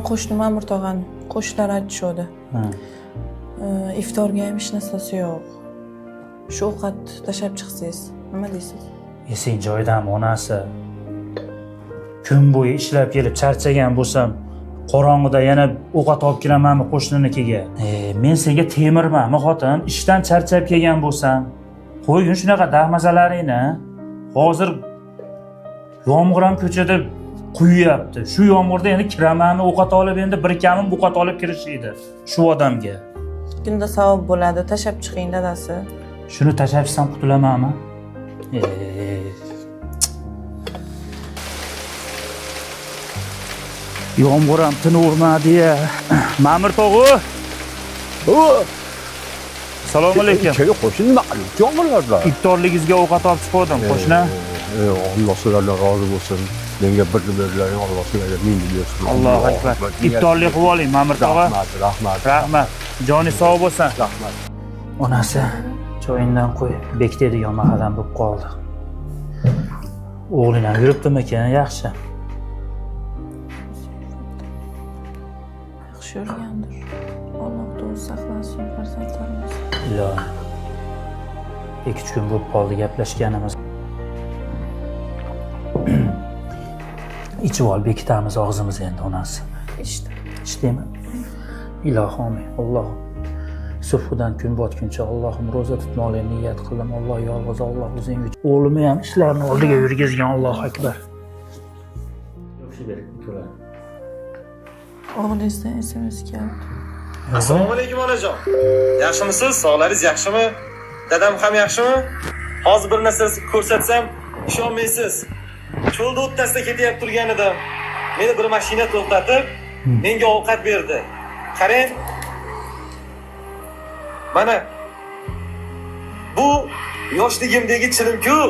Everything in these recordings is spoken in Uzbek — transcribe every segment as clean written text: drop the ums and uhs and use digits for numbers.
Qo'shni Ma'mur tog'ani qo'shnilar aytishdi. Iftorga ham hech narsasi yo'q. Shu ovqat tashlab chiqsangiz, nima deysiz? Sen joyidami onasi? Kun bo'yi ishlab kelib charchagan bo'lsam, qorong'ida yana ovqat olib kiramanmi qo'shninikiga? Men senga temirmanmi xotin? Ishdan charchab kelgan bo'lsam, qo'ygin shunaqa dahmazalaringni. Hozir yomg'ir ham ko'chada quyuyapti. Shu yomg'irda endi kiramanmi ovqat olib, endi bir kamim ovqat olib kirishaydi shu odamga. Kunda savob bo'ladi, tashlab chiqing dadasi. Shuni tashlab chiqsam qutulamanmi? Yomg'ir ham tinavermadi-ya. Ma'mur tog'u. Assalomu alaykum. Keyin qo'shni yomg'irlar. Iftorligingizga ovqat olib chiqdim, qo'shni. Alloh sizlardan rozi bo'lsin. Menga bir berdilaring Alloh sizlarga ming bersin. Allohu akbar. Iftorlik qilib oling, Ma'mur tog'a. Rahmat. Rahmat. Joni sog' bo'lsin. Rahmat. Onasi, choyingdan qo'y. Bekitadigan mahalam bo'lib qoldi. O'g'ling ham yuribdimi-ekan, yaxshi. Yaxshi yurgandir. Alloh o'zi saqlasin farzandlarimiz. Ilohim. 2-3 kun bo'lib qoldi gaplashganimiz. İçib ol, bekitamiz og'zimiz endi onasi. Ishdimi? Ilohim, Allohim. Sufudan kun botguncha Allohim roza tutmoqlikni niyat qildim. Alloh yolg'iz, Alloh o'zing uchun. O'g'limni ham ishlarni oldiga yurgizgan, Allohu akbar. O'g'lingizdan SMS keldi. Assalomu alaykum onajon. Yaxshimisiz? Sog'laringiz yaxshimi? Dadam ham yaxshimi? Hozir bir narsa ko'rsatsam ishonmaysiz. Cho'lda o'rtasida ketib turgan edim. Meni bir mashina to'xtatib, menga ovqat berdi. Qarang. Mana bu yoshligimdagi chilim-ku.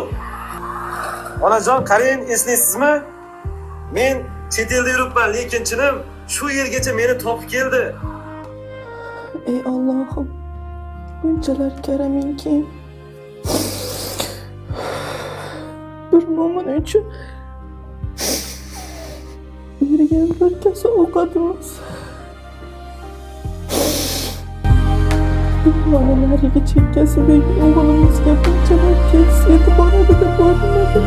Onajon, qarang, eslaysizmi? Men chet elda yuribman, lekin chilim shu yergacha meni topib keldi. Ey Allohim, bunchalar karamingki. Bir mo'min uchun bergan bir kasa ovqatimiz. Bolalariga chekkasidagi o'g'limizga bunchalar keks e'tiborida bo'lmadi.